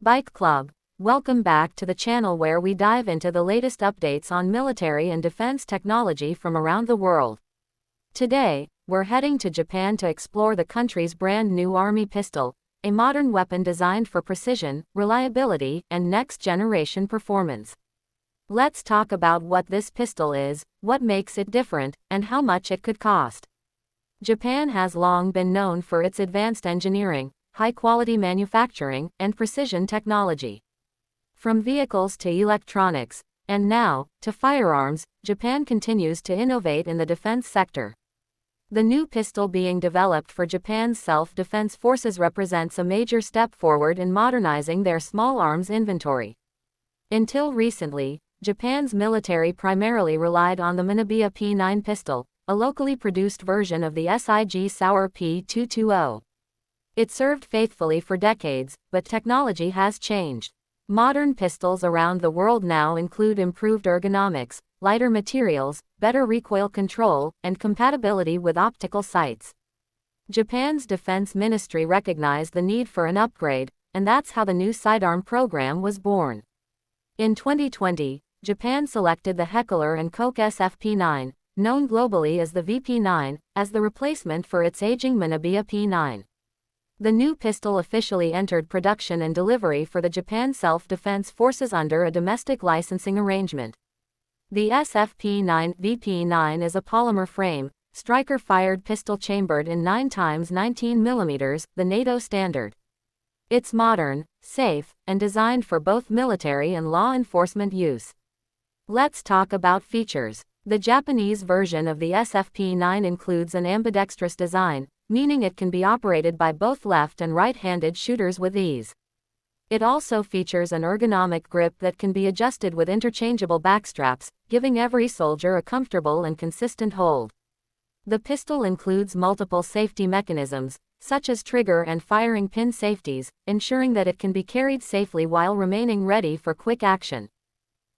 Bike Club. Welcome back to the channel where we dive into the latest updates on military and defense technology from around the world. Today, we're heading to Japan to explore the country's brand new Army pistol, a modern weapon designed for precision, reliability, and next-generation performance. Let's talk about what this pistol is, what makes it different, and how much it could cost. Japan has long been known for its advanced engineering, high-quality manufacturing, and precision technology. From vehicles to electronics, and now, to firearms, Japan continues to innovate in the defense sector. The new pistol being developed for Japan's self-defense forces represents a major step forward in modernizing their small arms inventory. Until recently, Japan's military primarily relied on the Minabe P9 pistol, a locally produced version of the SIG Sauer P220. It served faithfully for decades, but technology has changed. Modern pistols around the world now include improved ergonomics, lighter materials, better recoil control, and compatibility with optical sights. Japan's defense ministry recognized the need for an upgrade, and that's how the new sidearm program was born. In 2020, Japan selected the Heckler & Koch SFP9, known globally as the VP9, as the replacement for its aging Minabe P9. The new pistol officially entered production and delivery for the Japan Self-Defense Forces under a domestic licensing arrangement. The SFP9 VP9 is a polymer frame, striker-fired pistol chambered in 9x19mm, the NATO standard. It's modern, safe, and designed for both military and law enforcement use. Let's talk about features. The Japanese version of the SFP9 includes an ambidextrous design, meaning it can be operated by both left and right-handed shooters with ease. It also features an ergonomic grip that can be adjusted with interchangeable backstraps, giving every soldier a comfortable and consistent hold. The pistol includes multiple safety mechanisms, such as trigger and firing pin safeties, ensuring that it can be carried safely while remaining ready for quick action.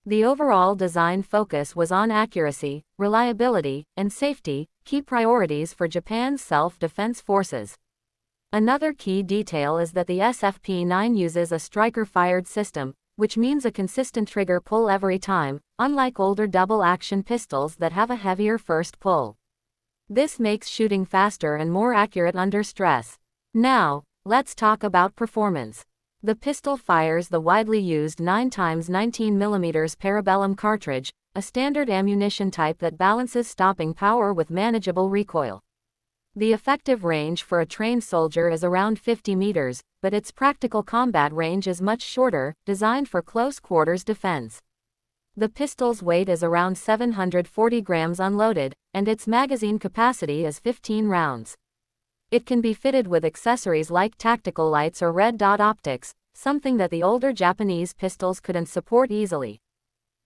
The overall design focus was on accuracy, reliability, and safety, key priorities for Japan's self-defense forces. Another key detail is that the SFP9 uses a striker-fired system, which means a consistent trigger pull every time, unlike older double-action pistols that have a heavier first pull. This makes shooting faster and more accurate under stress. Now, let's talk about performance. The pistol fires the widely used 9x19mm parabellum cartridge, a standard ammunition type that balances stopping power with manageable recoil. The effective range for a trained soldier is around 50 meters, but its practical combat range is much shorter, designed for close-quarters defense. The pistol's weight is around 740 grams unloaded, and its magazine capacity is 15 rounds. It can be fitted with accessories like tactical lights or red dot optics, something that the older Japanese pistols couldn't support easily.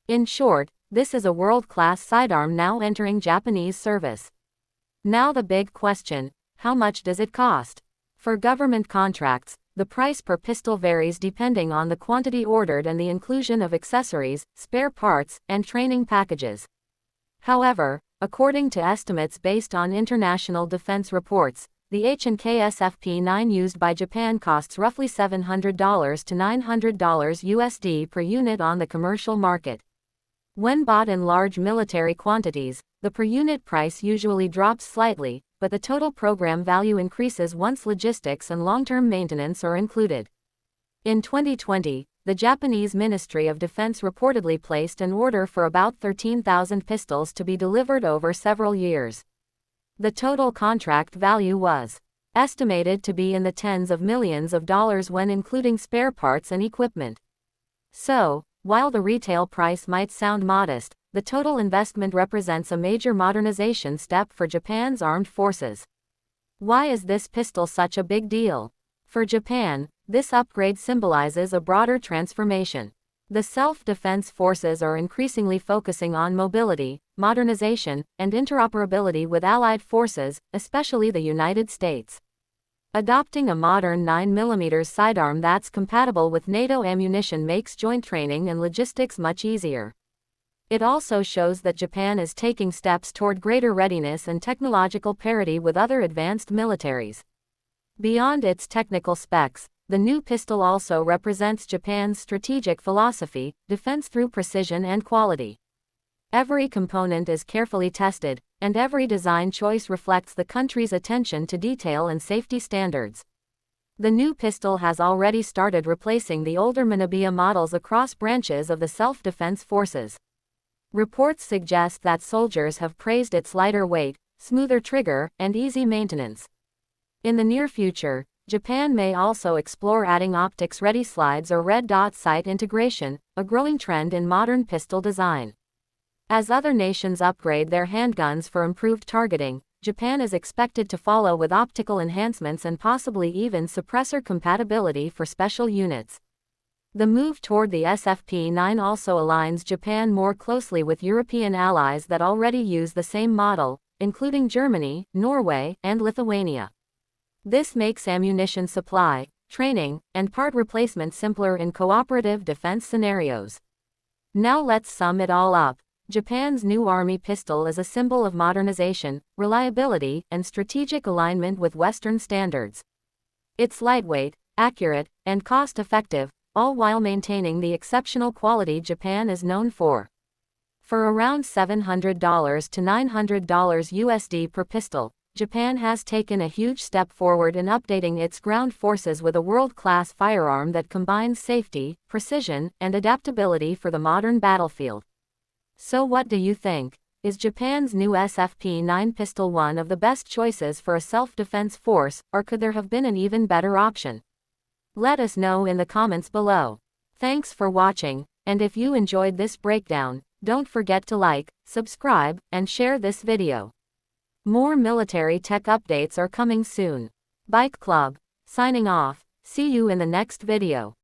In short, this is a world-class sidearm now entering Japanese service. Now the big question, how much does it cost? For government contracts, the price per pistol varies depending on the quantity ordered and the inclusion of accessories, spare parts, and training packages. However, according to estimates based on international defense reports, the H&K SFP9 used by Japan costs roughly $700 to $900 USD per unit on the commercial market. When bought in large military quantities, the per-unit price usually drops slightly, but the total program value increases once logistics and long-term maintenance are included. In 2020, the Japanese Ministry of Defense reportedly placed an order for about 13,000 pistols to be delivered over several years. The total contract value was estimated to be in the tens of millions of dollars when including spare parts and equipment. So, while the retail price might sound modest, the total investment represents a major modernization step for Japan's armed forces. Why is this pistol such a big deal? For Japan, this upgrade symbolizes a broader transformation. The self-defense forces are increasingly focusing on mobility, modernization, and interoperability with allied forces, especially the United States. Adopting a modern 9mm sidearm that's compatible with NATO ammunition makes joint training and logistics much easier. It also shows that Japan is taking steps toward greater readiness and technological parity with other advanced militaries. Beyond its technical specs, The new pistol also represents Japan's strategic philosophy, defense through precision and quality. Every component is carefully tested, and every design choice reflects the country's attention to detail and safety standards. The new pistol has already started replacing the older Minabiya models across branches of the self-defense forces. Reports suggest that soldiers have praised its lighter weight, smoother trigger, and easy maintenance. In the near future, Japan may also explore adding optics-ready slides or red dot sight integration, a growing trend in modern pistol design. As other nations upgrade their handguns for improved targeting, Japan is expected to follow with optical enhancements and possibly even suppressor compatibility for special units. The move toward the SFP-9 also aligns Japan more closely with European allies that already use the same model, including Germany, Norway, and Lithuania. This makes ammunition supply, training, and part replacement simpler in cooperative defense scenarios. Now let's sum it all up. Japan's new army pistol is a symbol of modernization, reliability, and strategic alignment with Western standards. It's lightweight, accurate, and cost-effective, all while maintaining the exceptional quality Japan is known for. For around $700 to $900 USD per pistol, Japan has taken a huge step forward in updating its ground forces with a world-class firearm that combines safety, precision, and adaptability for the modern battlefield. So what do you think? Is Japan's new SFP-9 pistol one of the best choices for a self-defense force, or could there have been an even better option? Let us know in the comments below. Thanks for watching, and if you enjoyed this breakdown, don't forget to like, subscribe, and share this video. More military tech updates are coming soon. Bike Club, signing off. See you in the next video.